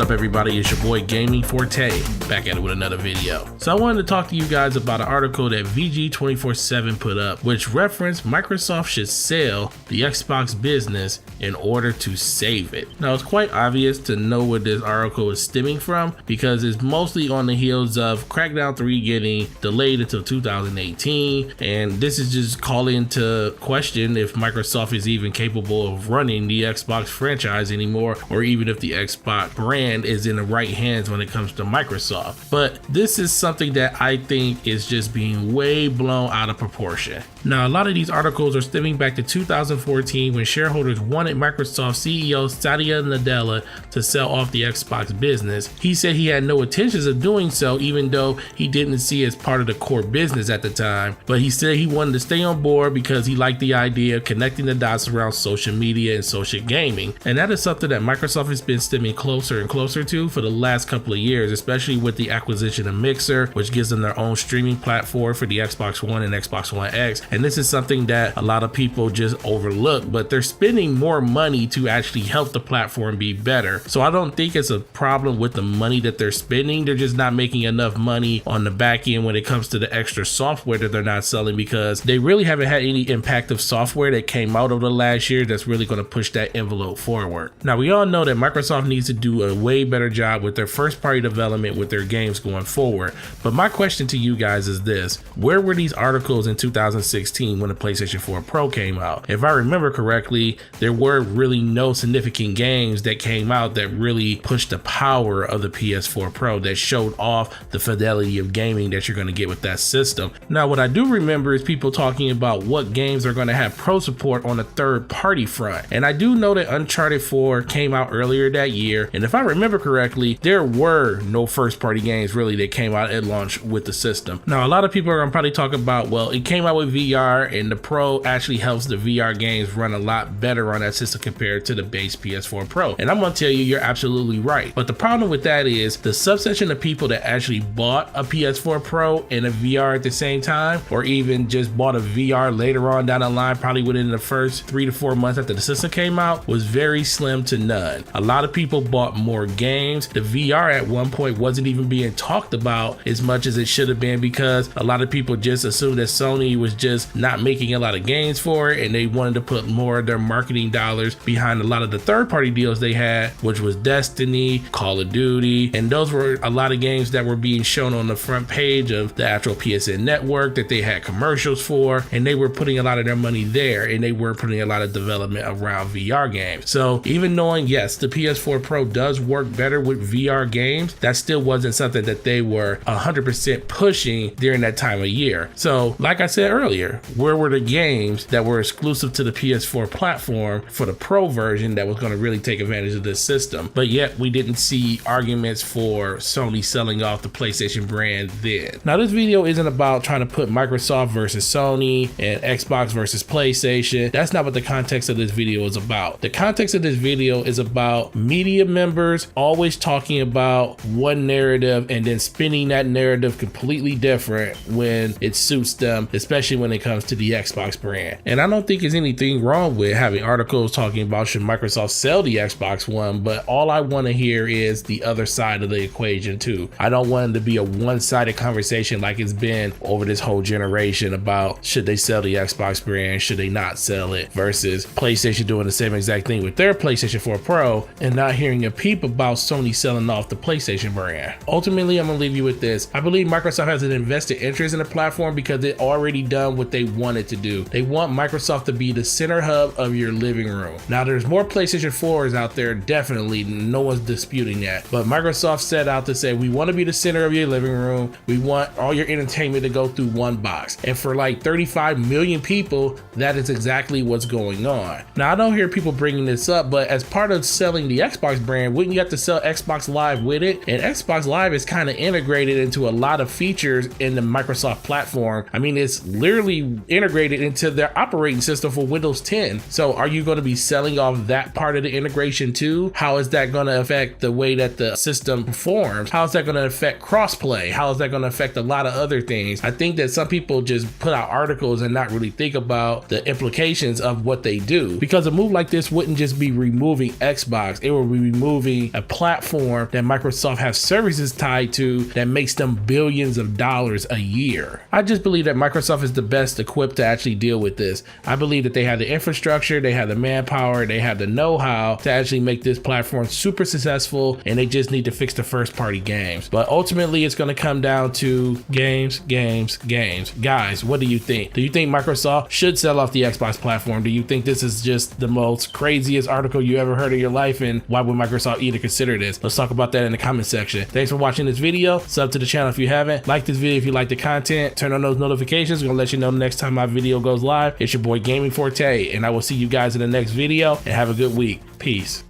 What up everybody, it's your boy Gaming Forte, back at it with another video. So I wanted to talk to you guys about an article that VG247 put up, which referenced Microsoft should sell the Xbox business in order to save it. Now it's quite obvious to know where this article is stemming from, because it's mostly on the heels of Crackdown 3 getting delayed until 2018, and this is just calling into question if Microsoft is even capable of running the Xbox franchise anymore, or even if the Xbox brand is in the right hands when it comes to Microsoft. But this is something that I think is just being way blown out of proportion. Now, a lot of these articles are stemming back to 2014 when shareholders wanted Microsoft CEO Satya Nadella to sell off the Xbox business. He said he had no intentions of doing so, even though he didn't see it as part of the core business at the time. But he said he wanted to stay on board because he liked the idea of connecting the dots around social media and social gaming. And that is something that Microsoft has been stemming closer and closer to for the last couple of years, especially with the acquisition of Mixer, which gives them their own streaming platform for the Xbox One and Xbox One X. And this is something that a lot of people just overlook, but they're spending more money to actually help the platform be better. So I don't think it's a problem with the money that they're spending. They're just not making enough money on the back end when it comes to the extra software that they're not selling, because they really haven't had any impact of software that came out over the last year that's really going to push that envelope forward. Now, we all know that Microsoft needs to do a way better job with their first party development with their games going forward. But my question to you guys is this: where were these articles in 2016 when the PlayStation 4 Pro came out? If I remember correctly, there were really no significant games that came out that really pushed the power of the PS4 Pro, that showed off the fidelity of gaming that you're going to get with that system. Now, what I do remember is people talking about what games are going to have pro support on a third party front. And I do know that Uncharted 4 came out earlier that year, and if I remember correctly, there were no first party games really that came out at launch with the system. Now, a lot of people are going to probably talk about, well, it came out with VR, and the Pro actually helps the VR games run a lot better on that system compared to the base PS4 Pro. And I'm going to tell you, you're absolutely right. But the problem with that is the subsection of people that actually bought a PS4 Pro and a VR at the same time, or even just bought a VR later on down the line, probably within the first 3 to 4 months after the system came out, was very slim to none. A lot of people bought more games. The VR at one point wasn't even being talked about as much as it should have been, because a lot of people just assumed that Sony was just not making a lot of games for it, and they wanted to put more of their marketing dollars behind a lot of the third-party deals they had, which was Destiny, Call of Duty, and those were a lot of games that were being shown on the front page of the actual PSN network that they had commercials for, and they were putting a lot of their money there, and they were putting a lot of development around VR games. So even knowing, yes, the PS4 Pro does work better with VR games, that still wasn't something that they were 100% pushing during that time of year. So like I said earlier, where were the games that were exclusive to the PS4 platform for the Pro version that was going to really take advantage of this system? But yet we didn't see arguments for Sony selling off the PlayStation brand then. Now, this video isn't about trying to put Microsoft versus Sony and Xbox versus PlayStation. That's not what the context of this video is about. The context of this video is about media members always talking about one narrative and then spinning that narrative completely different when it suits them, especially when it comes to the Xbox brand. And I don't think there's anything wrong with having articles talking about should Microsoft sell the Xbox One, but all I want to hear is the other side of the equation too. I don't want it to be a one-sided conversation like it's been over this whole generation about should they sell the Xbox brand, should they not sell it, versus PlayStation doing the same exact thing with their PlayStation 4 Pro and not hearing a peep about Sony selling off the PlayStation brand. Ultimately, I'm gonna leave you with this. I believe Microsoft has an invested interest in the platform because it already done what they wanted to do. They want Microsoft to be the center hub of your living room. Now, there's more PlayStation 4s out there, definitely, no one's disputing that, but Microsoft set out to say, we want to be the center of your living room. We want all your entertainment to go through one box. And for like 35 million people, that is exactly what's going on. Now, I don't hear people bringing this up, but as part of selling the Xbox brand, wouldn't you have to sell Xbox Live with it? And Xbox Live is kind of integrated into a lot of features in the Microsoft platform. I mean, it's literally integrated into their operating system for Windows 10. So are you going to be selling off that part of the integration too? How is that going to affect the way that the system performs? How is that going to affect crossplay? How is that going to affect a lot of other things? I think that some people just put out articles and not really think about the implications of what they do, because a move like this wouldn't just be removing Xbox, it will be removing having a platform that Microsoft has services tied to that makes them billions of dollars a year. I just believe that Microsoft is the best equipped to actually deal with this. I believe that they have the infrastructure, they have the manpower, they have the know-how to actually make this platform super successful, and they just need to fix the first party games. But ultimately it's going to come down to games. Guys, what do you think? Do you think Microsoft should sell off the Xbox platform? Do you think this is just the most craziest article you ever heard in your life, and why would Microsoft even consider this? Let's talk about that in the comment section. Thanks for watching this video. Sub to the channel if you haven't. Like this video if you like the content. Turn on those notifications. We're gonna let you know the next time my video goes live. It's your boy Gaming Forte, and I will see you guys in the next video, and have a good week. Peace.